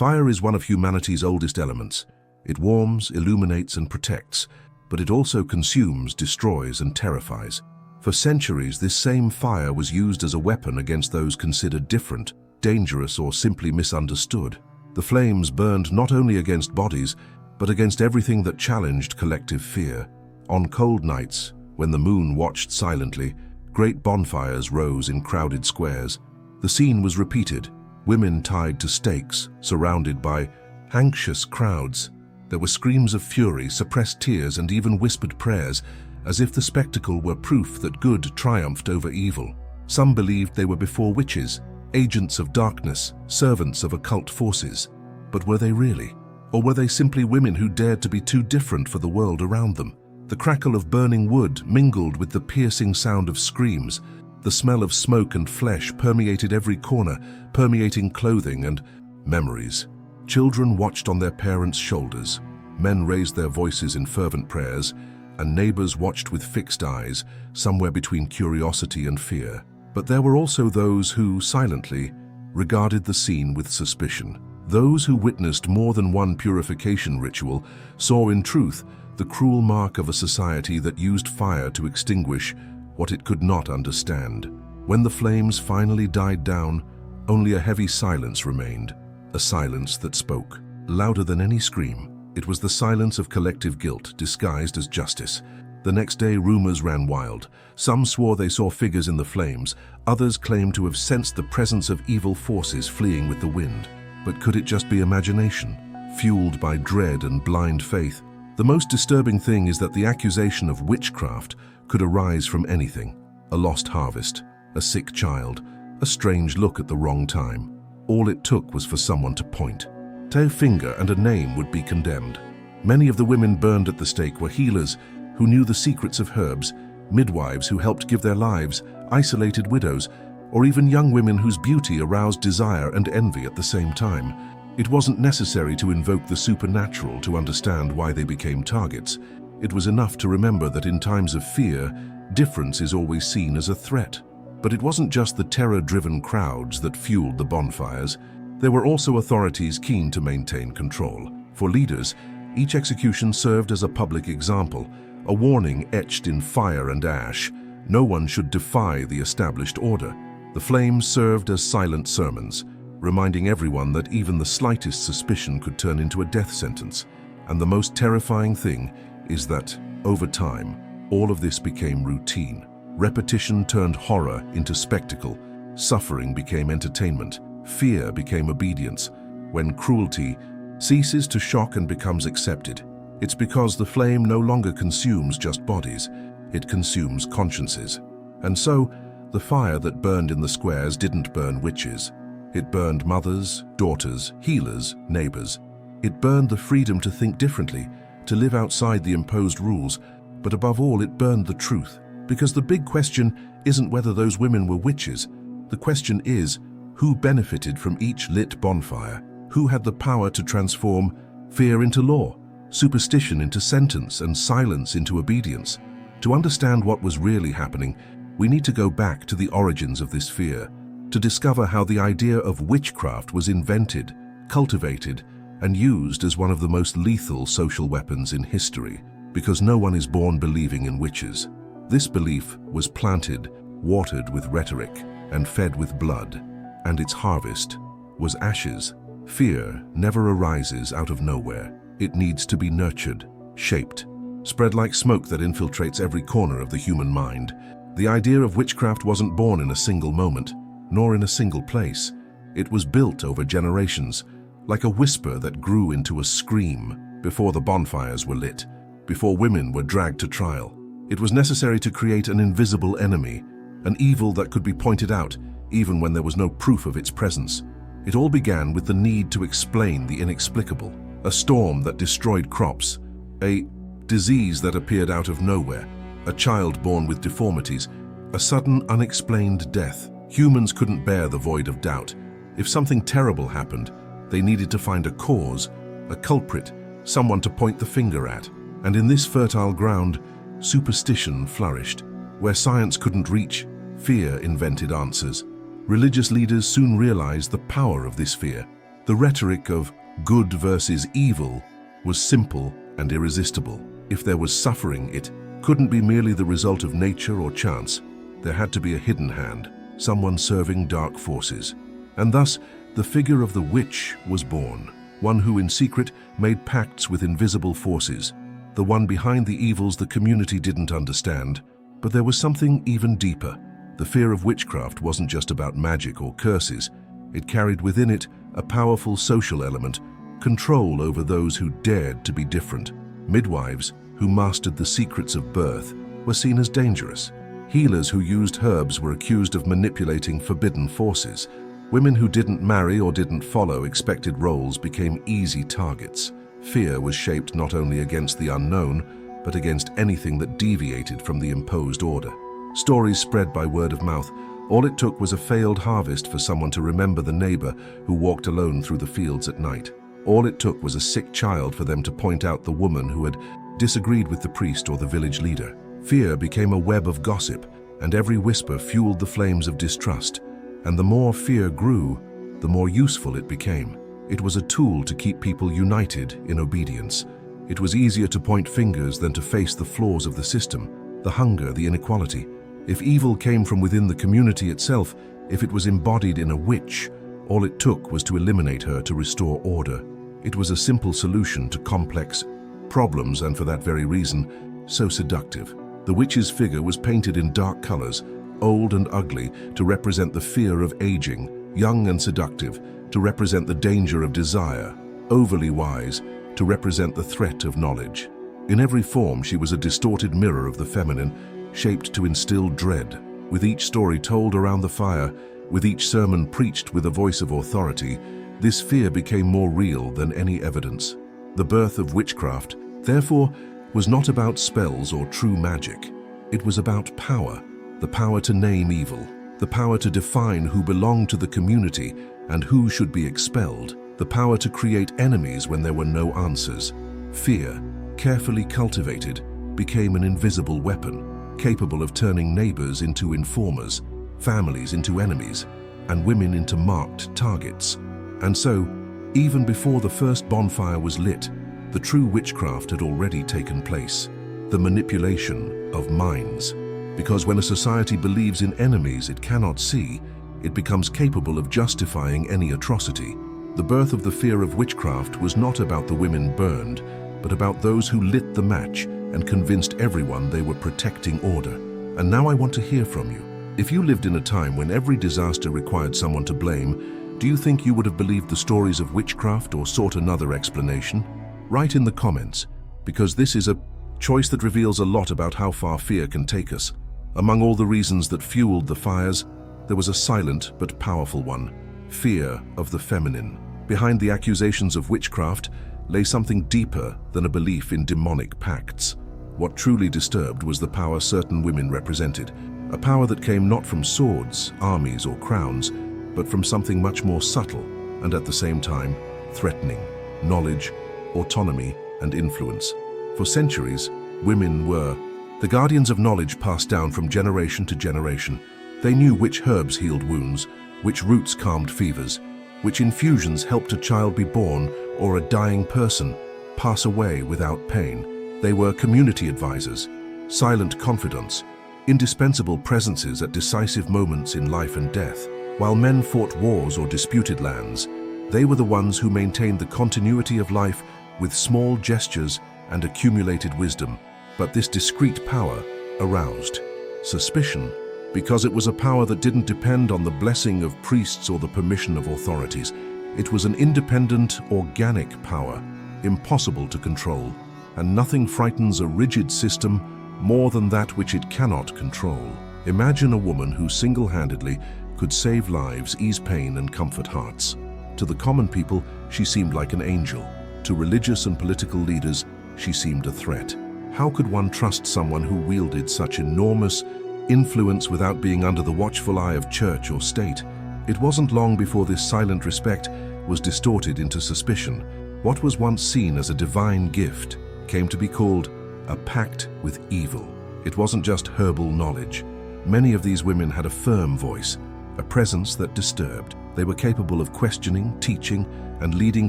Fire is one of humanity's oldest elements. It warms, illuminates, and protects, but it also consumes, destroys, and terrifies. For centuries, this same fire was used as a weapon against those considered different, dangerous, or simply misunderstood. The flames burned not only against bodies, but against everything that challenged collective fear. On cold nights, when the moon watched silently, great bonfires rose in crowded squares. The scene was repeated, women tied to stakes, surrounded by anxious crowds. There were screams of fury, suppressed tears, and even whispered prayers, as if the spectacle were proof that good triumphed over evil. Some believed they were before witches, agents of darkness, servants of occult forces. But were they really? Or were they simply women who dared to be too different for the world around them? The crackle of burning wood mingled with the piercing sound of screams. The smell of smoke and flesh permeated every corner, permeating clothing and memories. Children watched on their parents' shoulders. Men raised their voices in fervent prayers, and neighbors watched with fixed eyes, somewhere between curiosity and fear. But there were also those who, silently, regarded the scene with suspicion. Those who witnessed more than one purification ritual saw in truth the cruel mark of a society that used fire to extinguish what it could not understand. When the flames finally died down, only a heavy silence remained, a silence that spoke, louder than any scream. It was the silence of collective guilt disguised as justice. The next day, rumors ran wild. Some swore they saw figures in the flames, others claimed to have sensed the presence of evil forces fleeing with the wind. But could it just be imagination, fueled by dread and blind faith? The most disturbing thing is that the accusation of witchcraft could arise from anything: a lost harvest, a sick child, a strange look at the wrong time. All it took was for someone to point. A finger and a name would be condemned. Many of the women burned at the stake were healers who knew the secrets of herbs, midwives who helped give their lives, isolated widows, or even young women whose beauty aroused desire and envy at the same time. It wasn't necessary to invoke the supernatural to understand why they became targets. It was enough to remember that in times of fear, difference is always seen as a threat. But it wasn't just the terror-driven crowds that fueled the bonfires. There were also authorities keen to maintain control. For leaders, each execution served as a public example, a warning etched in fire and ash. No one should defy the established order. The flames served as silent sermons, reminding everyone that even the slightest suspicion could turn into a death sentence. And the most terrifying thing is that, over time, all of this became routine. Repetition turned horror into spectacle. Suffering became entertainment. Fear became obedience. When cruelty ceases to shock and becomes accepted, it's because the flame no longer consumes just bodies, it consumes consciences. And so, the fire that burned in the squares didn't burn witches. It burned mothers, daughters, healers, neighbors. It burned the freedom to think differently, to live outside the imposed rules, but above all, it burned the truth. Because the big question isn't whether those women were witches. The question is, who benefited from each lit bonfire? Who had the power to transform fear into law, superstition into sentence, and silence into obedience? To understand what was really happening, we need to go back to the origins of this fear, to discover how the idea of witchcraft was invented, cultivated, and used as one of the most lethal social weapons in history. Because no one is born believing in witches. This belief was planted, watered with rhetoric, and fed with blood, and its harvest was ashes. Fear never arises out of nowhere. It needs to be nurtured, shaped, spread like smoke that infiltrates every corner of the human mind. The idea of witchcraft wasn't born in a single moment, nor in a single place. It was built over generations, like a whisper that grew into a scream before the bonfires were lit, before women were dragged to trial. It was necessary to create an invisible enemy, an evil that could be pointed out even when there was no proof of its presence. It all began with the need to explain the inexplicable. A storm that destroyed crops, a disease that appeared out of nowhere, a child born with deformities, a sudden unexplained death. Humans couldn't bear the void of doubt. If something terrible happened, they needed to find a cause, a culprit, someone to point the finger at. And in this fertile ground, superstition flourished. Where science couldn't reach, fear invented answers. Religious leaders soon realized the power of this fear. The rhetoric of good versus evil was simple and irresistible. If there was suffering, it couldn't be merely the result of nature or chance. There had to be a hidden hand, someone serving dark forces. And thus, the figure of the witch was born, one who in secret made pacts with invisible forces, the one behind the evils the community didn't understand. But there was something even deeper. The fear of witchcraft wasn't just about magic or curses. It carried within it a powerful social element, control over those who dared to be different. Midwives, who mastered the secrets of birth, were seen as dangerous. Healers who used herbs were accused of manipulating forbidden forces. Women who didn't marry or didn't follow expected roles became easy targets. Fear was shaped not only against the unknown, but against anything that deviated from the imposed order. Stories spread by word of mouth. All it took was a failed harvest for someone to remember the neighbor who walked alone through the fields at night. All it took was a sick child for them to point out the woman who had disagreed with the priest or the village leader. Fear became a web of gossip, and every whisper fueled the flames of distrust. And the more fear grew, the more useful it became. It was a tool to keep people united in obedience. It was easier to point fingers than to face the flaws of the system, the hunger, the inequality. If evil came from within the community itself, if it was embodied in a witch, all it took was to eliminate her to restore order. It was a simple solution to complex problems, and for that very reason, so seductive. The witch's figure was painted in dark colors, old and ugly, to represent the fear of aging, young and seductive, to represent the danger of desire, overly wise, to represent the threat of knowledge. In every form, she was a distorted mirror of the feminine, shaped to instill dread. With each story told around the fire, with each sermon preached with a voice of authority, this fear became more real than any evidence. The birth of witchcraft, therefore, was not about spells or true magic. It was about power, the power to name evil, the power to define who belonged to the community and who should be expelled, the power to create enemies when there were no answers. Fear, carefully cultivated, became an invisible weapon, capable of turning neighbors into informers, families into enemies, and women into marked targets. And so, even before the first bonfire was lit, the true witchcraft had already taken place, the manipulation of minds. Because when a society believes in enemies it cannot see, it becomes capable of justifying any atrocity. The birth of the fear of witchcraft was not about the women burned, but about those who lit the match and convinced everyone they were protecting order. And now I want to hear from you. If you lived in a time when every disaster required someone to blame, do you think you would have believed the stories of witchcraft or sought another explanation? Write in the comments, because this is a choice that reveals a lot about how far fear can take us. Among all the reasons that fueled the fires, there was a silent but powerful one: fear of the feminine. Behind the accusations of witchcraft lay something deeper than a belief in demonic pacts. What truly disturbed was the power certain women represented, a power that came not from swords, armies, or crowns, but from something much more subtle and at the same time threatening: knowledge, autonomy, and influence. For centuries, women were the guardians of knowledge passed down from generation to generation. They knew which herbs healed wounds, which roots calmed fevers, which infusions helped a child be born or a dying person pass away without pain. They were community advisors, silent confidants, indispensable presences at decisive moments in life and death. While men fought wars or disputed lands, they were the ones who maintained the continuity of life with small gestures and accumulated wisdom. But this discreet power aroused suspicion, because it was a power that didn't depend on the blessing of priests or the permission of authorities. It was an independent, organic power, impossible to control, and nothing frightens a rigid system more than that which it cannot control. Imagine a woman who single-handedly could save lives, ease pain, and comfort hearts. To the common people, she seemed like an angel. To religious and political leaders, she seemed a threat. How could one trust someone who wielded such enormous influence without being under the watchful eye of church or state? It wasn't long before this silent respect was distorted into suspicion. What was once seen as a divine gift came to be called a pact with evil. It wasn't just herbal knowledge. Many of these women had a firm voice, a presence that disturbed. They were capable of questioning, teaching, and leading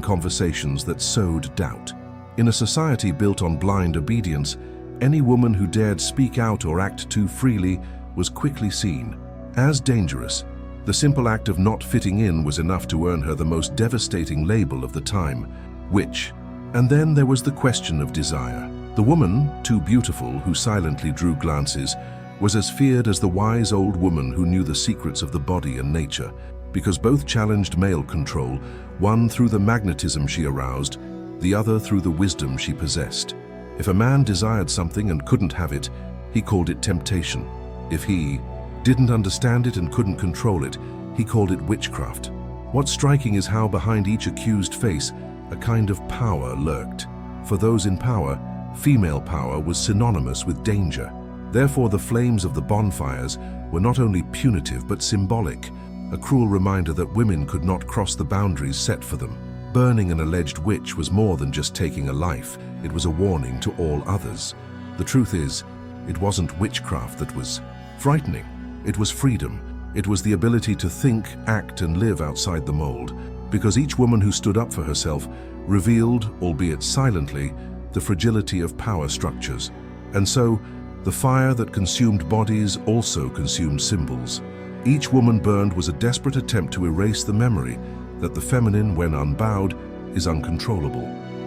conversations that sowed doubt. In a society built on blind obedience, any woman who dared speak out or act too freely was quickly seen as dangerous. The simple act of not fitting in was enough to earn her the most devastating label of the time, witch. And then there was the question of desire. The woman, too beautiful, who silently drew glances, was as feared as the wise old woman who knew the secrets of the body and nature, because both challenged male control, one through the magnetism she aroused, the other through the wisdom she possessed. If a man desired something and couldn't have it, he called it temptation. If he didn't understand it and couldn't control it, he called it witchcraft. What's striking is how behind each accused face, a kind of power lurked. For those in power, female power was synonymous with danger. Therefore, the flames of the bonfires were not only punitive but symbolic, a cruel reminder that women could not cross the boundaries set for them. Burning an alleged witch was more than just taking a life, it was a warning to all others. The truth is, it wasn't witchcraft that was frightening, it was freedom. It was the ability to think, act, and live outside the mold, because each woman who stood up for herself revealed, albeit silently, the fragility of power structures. And so, the fire that consumed bodies also consumed symbols. Each woman burned was a desperate attempt to erase the memory that the feminine, when unbowed, is uncontrollable.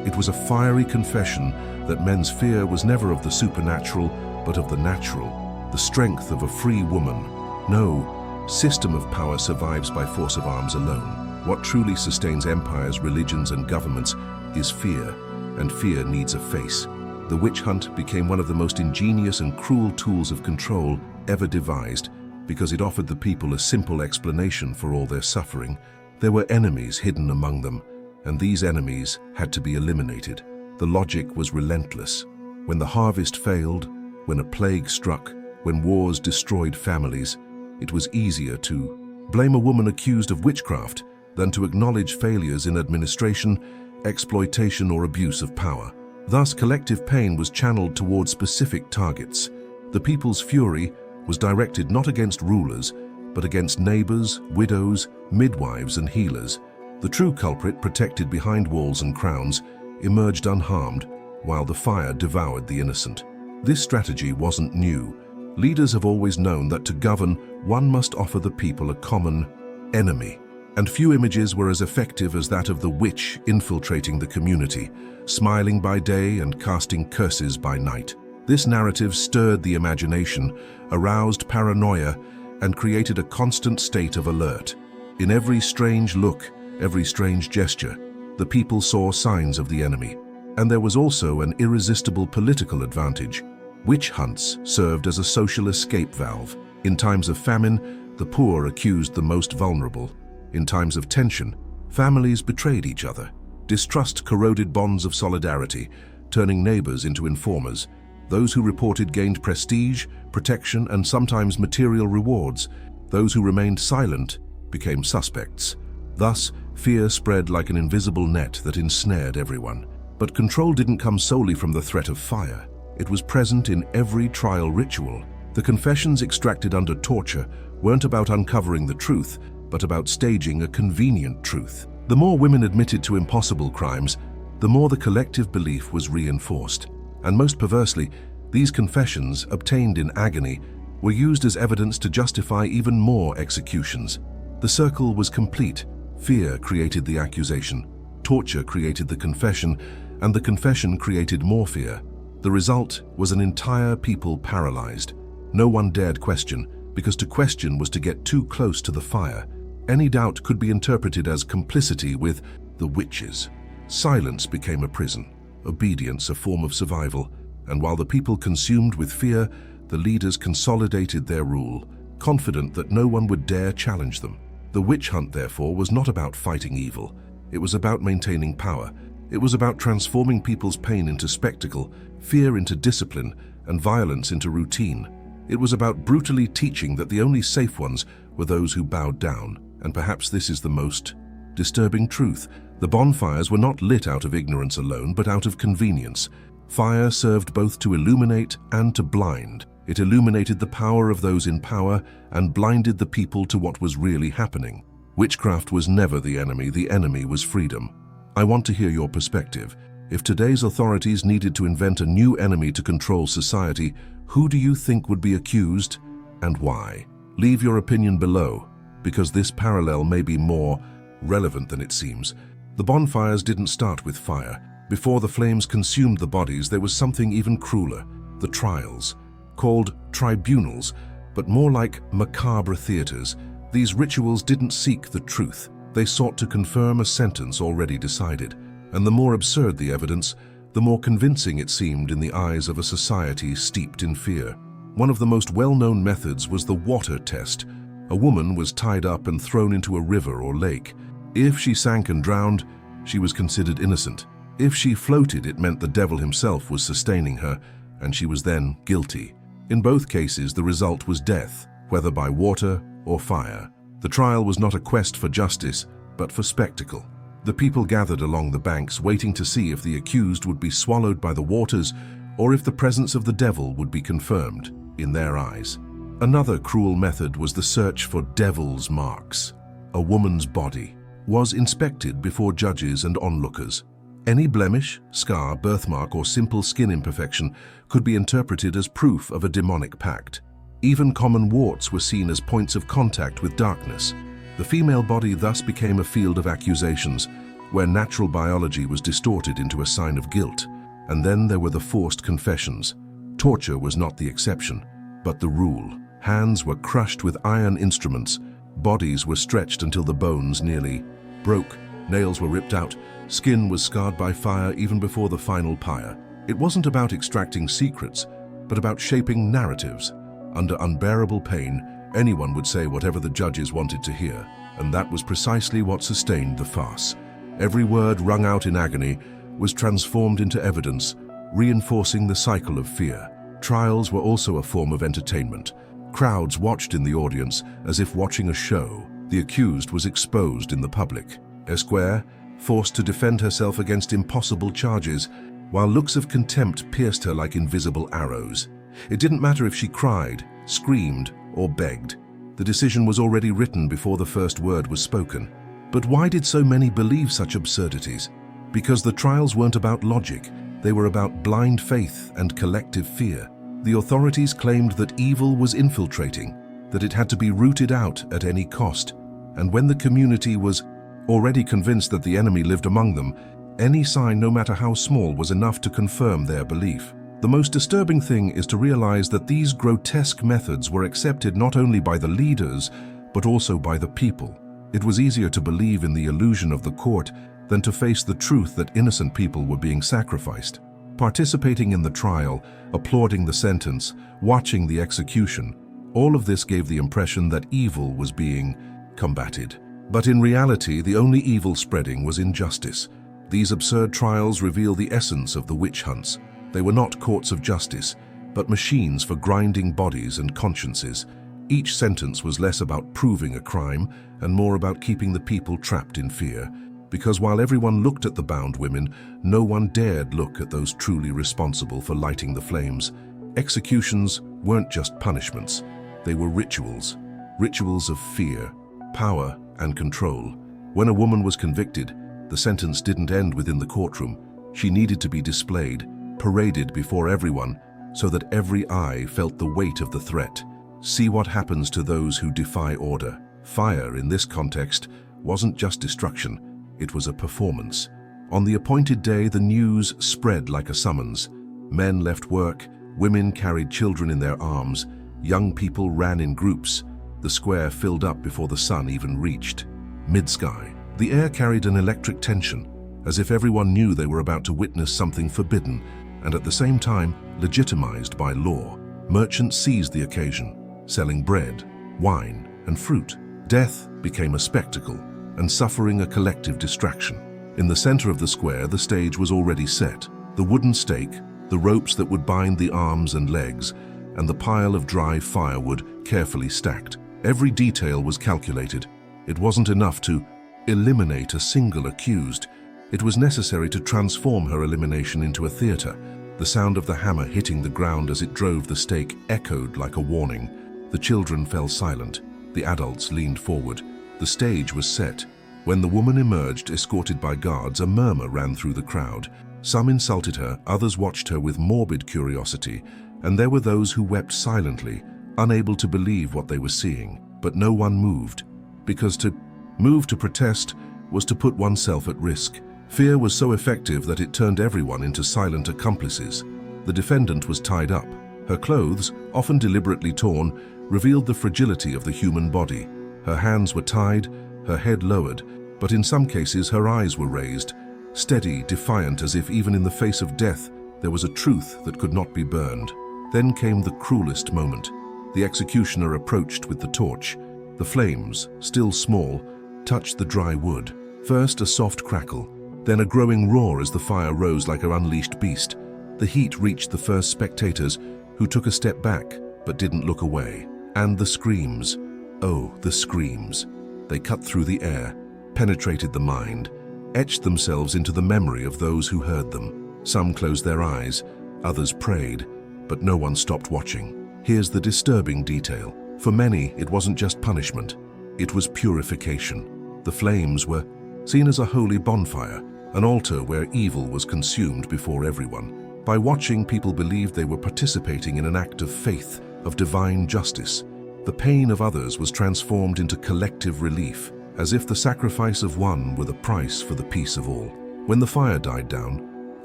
It was a fiery confession that men's fear was never of the supernatural, but of the natural, the strength of a free woman. No system of power survives by force of arms alone. What truly sustains empires, religions, and governments is fear, and fear needs a face. The witch hunt became one of the most ingenious and cruel tools of control ever devised, because it offered the people a simple explanation for all their suffering. There were enemies hidden among them, and these enemies had to be eliminated. The logic was relentless. When the harvest failed, when a plague struck, when wars destroyed families, it was easier to blame a woman accused of witchcraft than to acknowledge failures in administration, exploitation, or abuse of power. Thus, collective pain was channeled toward specific targets. The people's fury was directed not against rulers, but against neighbors, widows, midwives, and healers. The true culprit, protected behind walls and crowns, emerged unharmed, while the fire devoured the innocent. This strategy wasn't new. Leaders have always known that to govern, one must offer the people a common enemy. And few images were as effective as that of the witch infiltrating the community, smiling by day and casting curses by night. This narrative stirred the imagination, aroused paranoia, and created a constant state of alert. In every strange look, every strange gesture, the people saw signs of the enemy. And there was also an irresistible political advantage. Witch hunts served as a social escape valve. In times of famine, the poor accused the most vulnerable. In times of tension, families betrayed each other. Distrust corroded bonds of solidarity, turning neighbors into informers. Those who reported gained prestige, protection, and sometimes material rewards. Those who remained silent became suspects. Thus, fear spread like an invisible net that ensnared everyone. But control didn't come solely from the threat of fire. It was present in every trial ritual. The confessions extracted under torture weren't about uncovering the truth, but about staging a convenient truth. The more women admitted to impossible crimes, the more the collective belief was reinforced. And most perversely, these confessions, obtained in agony, were used as evidence to justify even more executions. The circle was complete. Fear created the accusation, torture created the confession, and the confession created more fear. The result was an entire people paralyzed. No one dared question, because to question was to get too close to the fire. Any doubt could be interpreted as complicity with the witches. Silence became a prison, obedience a form of survival, and while the people consumed with fear, the leaders consolidated their rule, confident that no one would dare challenge them. The witch hunt, therefore, was not about fighting evil. It was about maintaining power. It was about transforming people's pain into spectacle, fear into discipline, and violence into routine. It was about brutally teaching that the only safe ones were those who bowed down. And perhaps this is the most disturbing truth. The bonfires were not lit out of ignorance alone, but out of convenience. Fire served both to illuminate and to blind. It illuminated the power of those in power and blinded the people to what was really happening. Witchcraft was never the enemy was freedom. I want to hear your perspective. If today's authorities needed to invent a new enemy to control society, who do you think would be accused and why? Leave your opinion below, because this parallel may be more relevant than it seems. The bonfires didn't start with fire. Before the flames consumed the bodies, there was something even crueler: the trials. Called tribunals, but more like macabre theaters, these rituals didn't seek the truth. They sought to confirm a sentence already decided. And the more absurd the evidence, the more convincing it seemed in the eyes of a society steeped in fear. One of the most well-known methods was the water test. A woman was tied up and thrown into a river or lake. If she sank and drowned, she was considered innocent. If she floated, it meant the devil himself was sustaining her, and she was then guilty. In both cases, the result was death, whether by water or fire. The trial was not a quest for justice, but for spectacle. The people gathered along the banks, waiting to see if the accused would be swallowed by the waters or if the presence of the devil would be confirmed in their eyes. Another cruel method was the search for devil's marks. A woman's body was inspected before judges and onlookers. Any blemish, scar, birthmark, or simple skin imperfection could be interpreted as proof of a demonic pact. Even common warts were seen as points of contact with darkness. The female body thus became a field of accusations, where natural biology was distorted into a sign of guilt. And then there were the forced confessions. Torture was not the exception, but the rule. Hands were crushed with iron instruments. Bodies were stretched until the bones nearly broke. Nails were ripped out. Skin was scarred by fire even before the final pyre. It wasn't about extracting secrets, but about shaping narratives. Under unbearable pain, anyone would say whatever the judges wanted to hear, and that was precisely what sustained the farce. Every word wrung out in agony was transformed into evidence, reinforcing the cycle of fear. Trials were also a form of entertainment. Crowds watched in the audience as if watching a show. The accused was exposed in the public. Esquire, forced to defend herself against impossible charges, while looks of contempt pierced her like invisible arrows. It didn't matter if she cried, screamed, or begged. The decision was already written before the first word was spoken. But why did so many believe such absurdities? Because the trials weren't about logic. They were about blind faith and collective fear. The authorities claimed that evil was infiltrating, that it had to be rooted out at any cost. And when the community was already convinced that the enemy lived among them, any sign, no matter how small, was enough to confirm their belief. The most disturbing thing is to realize that these grotesque methods were accepted not only by the leaders, but also by the people. It was easier to believe in the illusion of the court than to face the truth that innocent people were being sacrificed. Participating in the trial, applauding the sentence, watching the execution, all of this gave the impression that evil was being combated. But in reality, the only evil spreading was injustice. These absurd trials reveal the essence of the witch hunts. They were not courts of justice, but machines for grinding bodies and consciences. Each sentence was less about proving a crime and more about keeping the people trapped in fear. Because while everyone looked at the bound women, no one dared look at those truly responsible for lighting the flames. Executions weren't just punishments. They were rituals. Rituals of fear, power, and control. When a woman was convicted, the sentence didn't end within the courtroom. She needed to be displayed, paraded before everyone, so that every eye felt the weight of the threat. See what happens to those who defy order. Fire, in this context, wasn't just destruction. It was a performance. On the appointed day, the news spread like a summons. Men left work, women carried children in their arms, young people ran in groups. The square filled up before the sun even reached mid-sky. The air carried an electric tension, as if everyone knew they were about to witness something forbidden, and at the same time legitimized by law. Merchants seized the occasion, selling bread, wine, and fruit. Death became a spectacle, and suffering a collective distraction. In the center of the square, the stage was already set. The wooden stake, the ropes that would bind the arms and legs, and the pile of dry firewood carefully stacked. Every detail was calculated. It wasn't enough to eliminate a single accused. It was necessary to transform her elimination into a theater. The sound of the hammer hitting the ground as it drove the stake echoed like a warning. The children fell silent. The adults leaned forward. The stage was set. When the woman emerged, escorted by guards, a murmur ran through the crowd. Some insulted her, others watched her with morbid curiosity, and there were those who wept silently, unable to believe what they were seeing. But no one moved, because to move to protest was to put oneself at risk. Fear was so effective that it turned everyone into silent accomplices. The defendant was tied up. Her clothes, often deliberately torn, revealed the fragility of the human body. Her hands were tied, her head lowered, but in some cases her eyes were raised, steady, defiant, as if even in the face of death there was a truth that could not be burned. Then came the cruelest moment. The executioner approached with the torch. The flames, still small, touched the dry wood. First a soft crackle, then a growing roar as the fire rose like an unleashed beast. The heat reached the first spectators, who took a step back but didn't look away. And the screams. Oh, the screams. They cut through the air, penetrated the mind, etched themselves into the memory of those who heard them. Some closed their eyes, others prayed, but no one stopped watching. Here's the disturbing detail. For many, it wasn't just punishment, it was purification. The flames were seen as a holy bonfire, an altar where evil was consumed before everyone. By watching, people believed they were participating in an act of faith, of divine justice. The pain of others was transformed into collective relief, as if the sacrifice of one were the price for the peace of all. When the fire died down,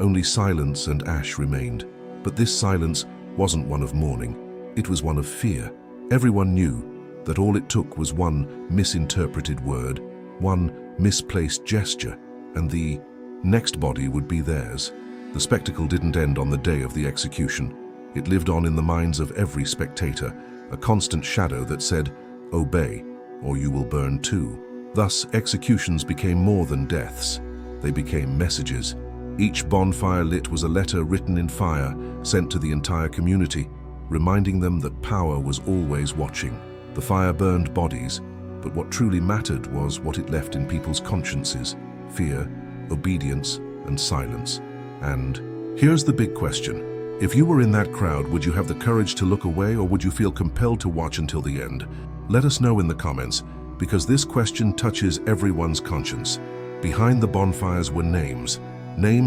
only silence and ash remained. But this silence wasn't one of mourning, it was one of fear. Everyone knew that all it took was one misinterpreted word, one misplaced gesture, and the next body would be theirs. The spectacle didn't end on the day of the execution. It lived on in the minds of every spectator, a constant shadow that said, "Obey, or you will burn too." Thus, executions became more than deaths. They became messages. Each bonfire lit was a letter written in fire, sent to the entire community, reminding them that power was always watching. The fire burned bodies, but what truly mattered was what it left in people's consciences: fear, obedience, and silence. And here's the big question. If you were in that crowd, would you have the courage to look away, or would you feel compelled to watch until the end? Let us know in the comments, because this question touches everyone's conscience. Behind the bonfires were names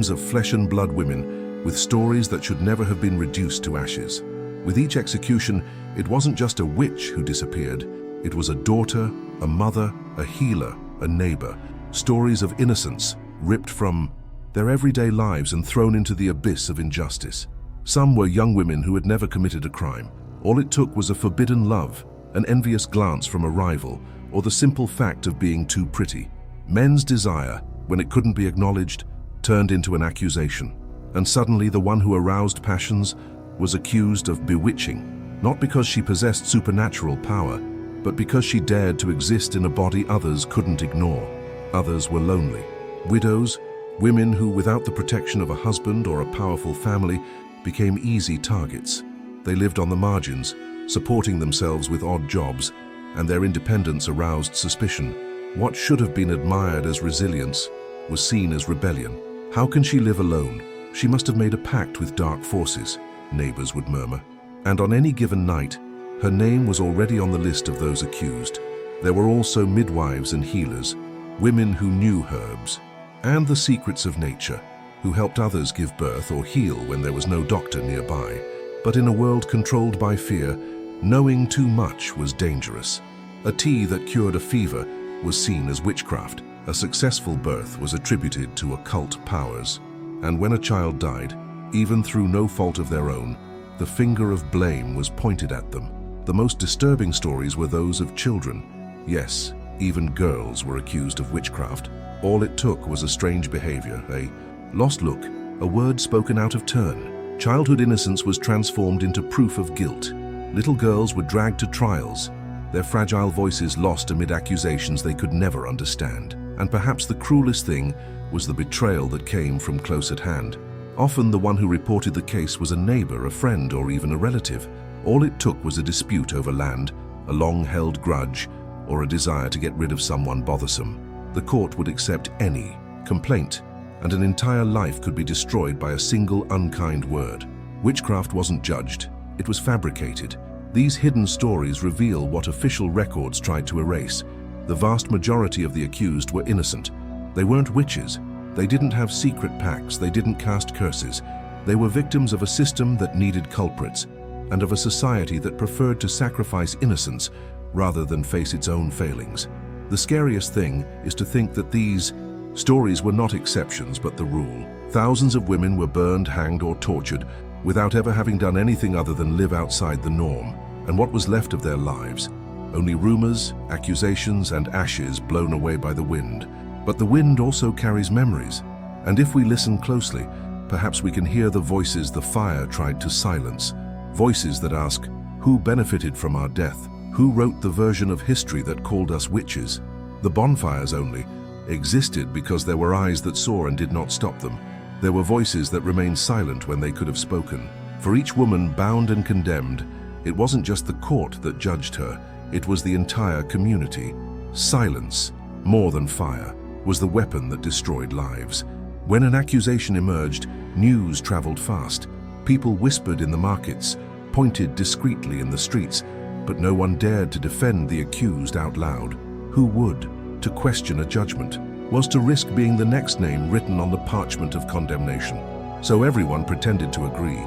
of flesh and blood women, with stories that should never have been reduced to ashes. With each execution, it wasn't just a witch who disappeared. It was a daughter, a mother, a healer, a neighbor. Stories of innocence ripped from their everyday lives and thrown into the abyss of injustice. Some were young women who had never committed a crime. All it took was a forbidden love, an envious glance from a rival, or the simple fact of being too pretty. Men's desire, when it couldn't be acknowledged, turned into an accusation. And suddenly the one who aroused passions was accused of bewitching, not because she possessed supernatural power, but because she dared to exist in a body others couldn't ignore. Others were lonely. Widows, women who, without the protection of a husband or a powerful family, became easy targets. They lived on the margins, supporting themselves with odd jobs, and their independence aroused suspicion. What should have been admired as resilience was seen as rebellion. How can she live alone? She must have made a pact with dark forces, neighbors would murmur. And on any given night, her name was already on the list of those accused. There were also midwives and healers, women who knew herbs and the secrets of nature, who helped others give birth or heal when there was no doctor nearby. But in a world controlled by fear, knowing too much was dangerous. A tea that cured a fever was seen as witchcraft. A successful birth was attributed to occult powers. And when a child died, even through no fault of their own, the finger of blame was pointed at them. The most disturbing stories were those of children. Yes, even girls were accused of witchcraft. All it took was a strange behavior, a lost look, a word spoken out of turn. Childhood innocence was transformed into proof of guilt. Little girls were dragged to trials, their fragile voices lost amid accusations they could never understand. And perhaps the cruelest thing was the betrayal that came from close at hand. Often the one who reported the case was a neighbor, a friend, or even a relative. All it took was a dispute over land, a long-held grudge, or a desire to get rid of someone bothersome. The court would accept any complaint, and an entire life could be destroyed by a single unkind word. Witchcraft wasn't judged, it was fabricated. These hidden stories reveal what official records tried to erase. The vast majority of the accused were innocent. They weren't witches. They didn't have secret pacts. They didn't cast curses. They were victims of a system that needed culprits, and of a society that preferred to sacrifice innocence rather than face its own failings. The scariest thing is to think that these stories were not exceptions but the rule. Thousands of women were burned, hanged, or tortured without ever having done anything other than live outside the norm. And what was left of their lives? Only rumors, accusations, and ashes blown away by the wind. But the wind also carries memories. And if we listen closely, perhaps we can hear the voices the fire tried to silence. Voices that ask, who benefited from our death? Who wrote the version of history that called us witches? The bonfires only existed because there were eyes that saw and did not stop them. There were voices that remained silent when they could have spoken. For each woman bound and condemned, it wasn't just the court that judged her, it was the entire community. Silence, more than fire, was the weapon that destroyed lives. When an accusation emerged, news traveled fast. People whispered in the markets, pointed discreetly in the streets, but no one dared to defend the accused out loud. Who would? To question a judgment was to risk being the next name written on the parchment of condemnation. So everyone pretended to agree.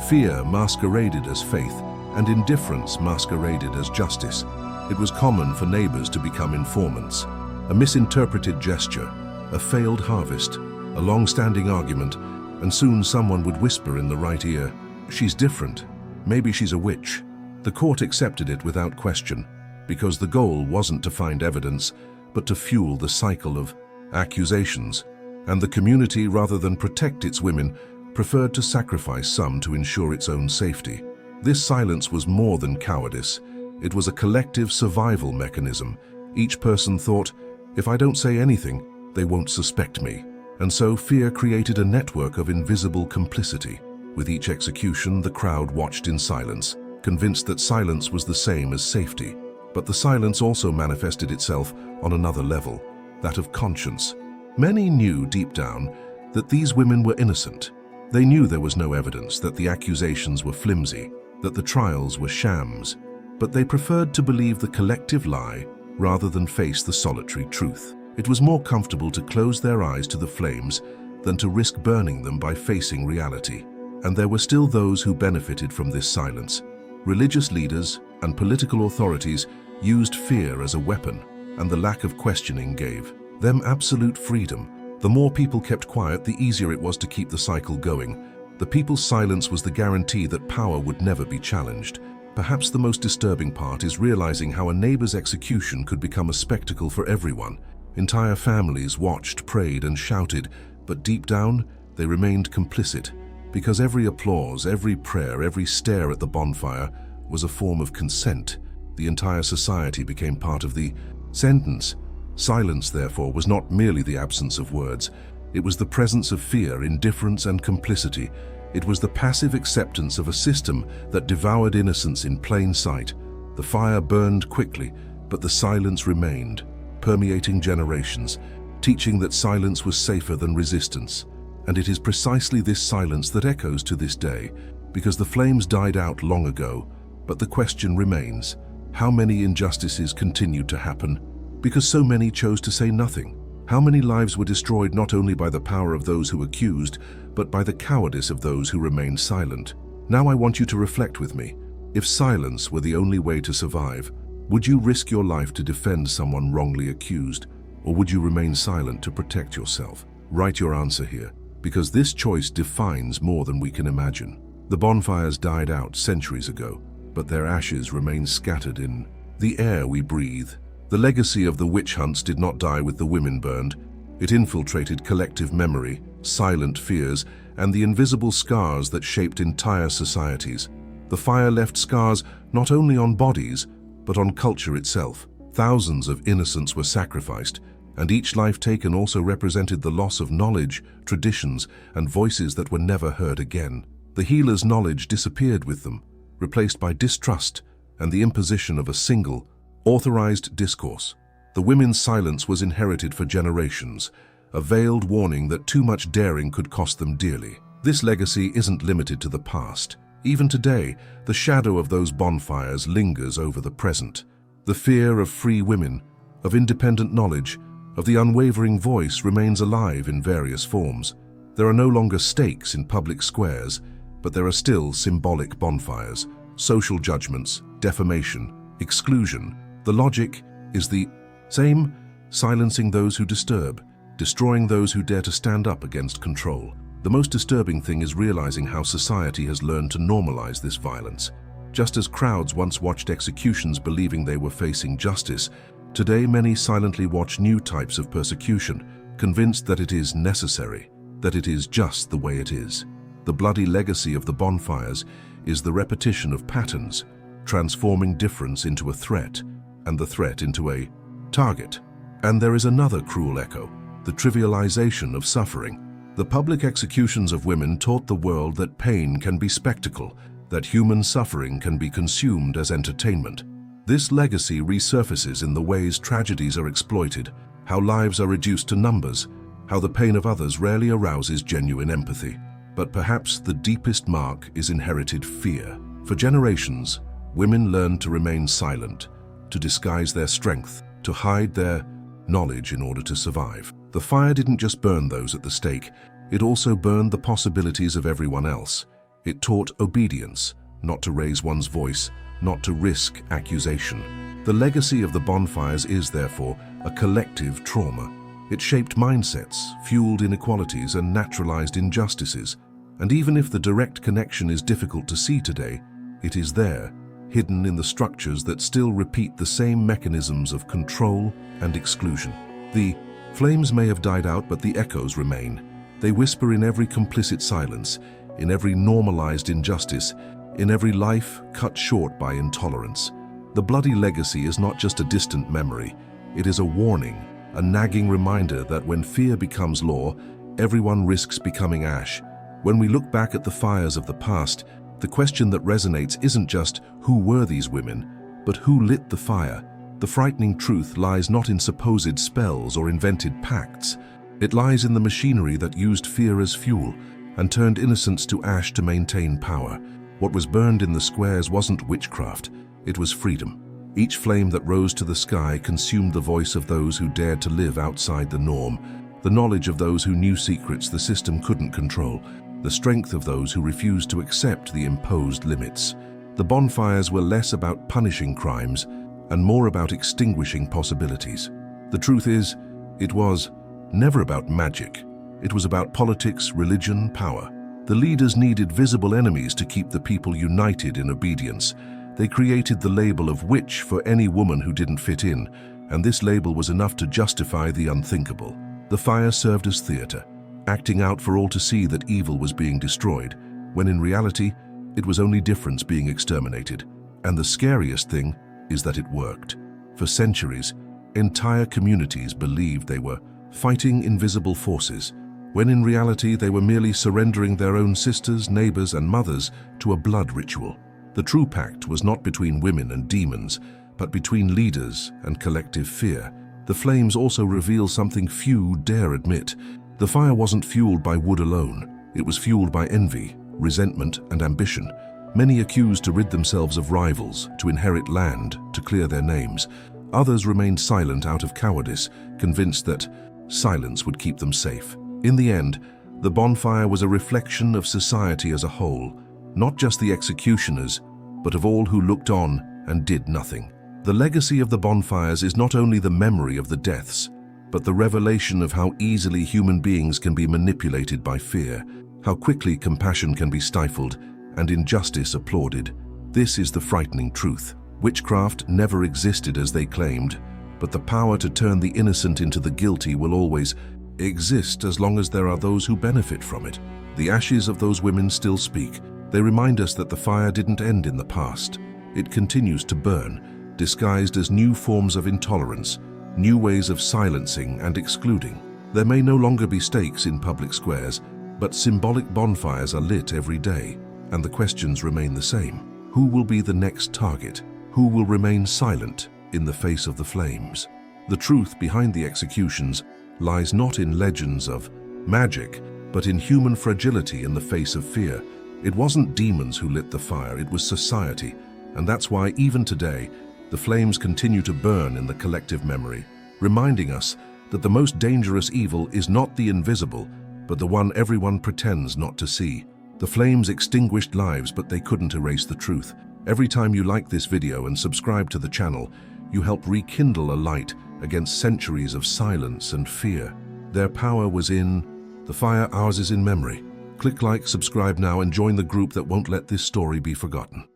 Fear masqueraded as faith, and indifference masqueraded as justice. It was common for neighbors to become informants. A misinterpreted gesture, a failed harvest, a long-standing argument, and soon someone would whisper in the right ear, "She's different. Maybe she's a witch." The court accepted it without question, because the goal wasn't to find evidence, but to fuel the cycle of accusations. And the community, rather than protect its women, preferred to sacrifice some to ensure its own safety. This silence was more than cowardice. It was a collective survival mechanism. Each person thought, if I don't say anything, they won't suspect me. And so fear created a network of invisible complicity. With each execution, the crowd watched in silence, convinced that silence was the same as safety. But the silence also manifested itself on another level, that of conscience. Many knew deep down that these women were innocent. They knew there was no evidence, that the accusations were flimsy, that the trials were shams, but they preferred to believe the collective lie rather than face the solitary truth. It was more comfortable to close their eyes to the flames than to risk burning them by facing reality. And there were still those who benefited from this silence. Religious leaders and political authorities used fear as a weapon, and the lack of questioning gave them absolute freedom. The more people kept quiet, the easier it was to keep the cycle going. The people's silence was the guarantee that power would never be challenged. Perhaps the most disturbing part is realizing how a neighbor's execution could become a spectacle for everyone. Entire families watched, prayed, and shouted, but deep down, they remained complicit, because every applause, every prayer, every stare at the bonfire was a form of consent. The entire society became part of the sentence. Silence, therefore, was not merely the absence of words. It was the presence of fear, indifference, and complicity. It was the passive acceptance of a system that devoured innocence in plain sight. The fire burned quickly, but the silence remained, permeating generations, teaching that silence was safer than resistance. And it is precisely this silence that echoes to this day, because the flames died out long ago, but the question remains, how many injustices continued to happen because so many chose to say nothing? How many lives were destroyed not only by the power of those who accused, but by the cowardice of those who remained silent? Now I want you to reflect with me. If silence were the only way to survive, would you risk your life to defend someone wrongly accused, or would you remain silent to protect yourself? Write your answer here, because this choice defines more than we can imagine. The bonfires died out centuries ago, but their ashes remain scattered in the air we breathe. The legacy of the witch hunts did not die with the women burned. It infiltrated collective memory, silent fears, and the invisible scars that shaped entire societies. The fire left scars not only on bodies, but on culture itself. Thousands of innocents were sacrificed, and each life taken also represented the loss of knowledge, traditions, and voices that were never heard again. The healer's knowledge disappeared with them, replaced by distrust and the imposition of a single, authorized discourse. The women's silence was inherited for generations, a veiled warning that too much daring could cost them dearly. This legacy isn't limited to the past. Even today, the shadow of those bonfires lingers over the present. The fear of free women, of independent knowledge, of the unwavering voice remains alive in various forms. There are no longer stakes in public squares, but there are still symbolic bonfires, social judgments, defamation, exclusion. The logic is the same: silencing those who disturb, destroying those who dare to stand up against control. The most disturbing thing is realizing how society has learned to normalize this violence. Just as crowds once watched executions believing they were facing justice, today many silently watch new types of persecution, convinced that it is necessary, that it is just the way it is. The bloody legacy of the bonfires is the repetition of patterns, transforming difference into a threat, and the threat into a target. And there is another cruel echo: the trivialization of suffering. The public executions of women taught the world that pain can be spectacle, that human suffering can be consumed as entertainment. This legacy resurfaces in the ways tragedies are exploited, how lives are reduced to numbers, how the pain of others rarely arouses genuine empathy. But perhaps the deepest mark is inherited fear. For generations, women learned to remain silent, to disguise their strength, to hide their knowledge in order to survive. The fire didn't just burn those at the stake, it also burned the possibilities of everyone else. It taught obedience, not to raise one's voice, not to risk accusation. The legacy of the bonfires is, therefore, a collective trauma. It shaped mindsets, fueled inequalities, and naturalized injustices. And even if the direct connection is difficult to see today, it is there, hidden in the structures that still repeat the same mechanisms of control and exclusion. The flames may have died out, but the echoes remain. They whisper in every complicit silence, in every normalized injustice, in every life cut short by intolerance. The bloody legacy is not just a distant memory. It is a warning, a nagging reminder that when fear becomes law, everyone risks becoming ash. When we look back at the fires of the past, the question that resonates isn't just who were these women, but who lit the fire. The frightening truth lies not in supposed spells or invented pacts. It lies in the machinery that used fear as fuel and turned innocence to ash to maintain power. What was burned in the squares wasn't witchcraft, it was freedom. Each flame that rose to the sky consumed the voice of those who dared to live outside the norm, the knowledge of those who knew secrets the system couldn't control, the strength of those who refused to accept the imposed limits. The bonfires were less about punishing crimes and more about extinguishing possibilities. The truth is, it was never about magic. It was about politics, religion, power. The leaders needed visible enemies to keep the people united in obedience. They created the label of witch for any woman who didn't fit in, and this label was enough to justify the unthinkable. The fire served as theater, acting out for all to see that evil was being destroyed, when in reality, it was only difference being exterminated. And the scariest thing is that it worked. For centuries, entire communities believed they were fighting invisible forces, when in reality they were merely surrendering their own sisters, neighbors, and mothers to a blood ritual. The true pact was not between women and demons, but between leaders and collective fear. The flames also reveal something few dare admit. The fire wasn't fueled by wood alone. It was fueled by envy, resentment, and ambition. Many accused to rid themselves of rivals, to inherit land, to clear their names. Others remained silent out of cowardice, convinced that silence would keep them safe. In the end, the bonfire was a reflection of society as a whole, not just the executioners, but of all who looked on and did nothing. The legacy of the bonfires is not only the memory of the deaths, but the revelation of how easily human beings can be manipulated by fear, how quickly compassion can be stifled, and injustice applauded. This is the frightening truth. Witchcraft never existed as they claimed, but the power to turn the innocent into the guilty will always exist as long as there are those who benefit from it. The ashes of those women still speak. They remind us that the fire didn't end in the past. It continues to burn, disguised as new forms of intolerance, new ways of silencing and excluding. There may no longer be stakes in public squares, but symbolic bonfires are lit every day, and the questions remain the same. Who will be the next target? Who will remain silent in the face of the flames? The truth behind the executions lies not in legends of magic, but in human fragility in the face of fear. It wasn't demons who lit the fire, it was society, and that's why even today, the flames continue to burn in the collective memory, reminding us that the most dangerous evil is not the invisible, but the one everyone pretends not to see. The flames extinguished lives, but they couldn't erase the truth. Every time you like this video and subscribe to the channel, you help rekindle a light against centuries of silence and fear. Their power was in the fire, ours is in memory. Click like, subscribe now, and join the group that won't let this story be forgotten.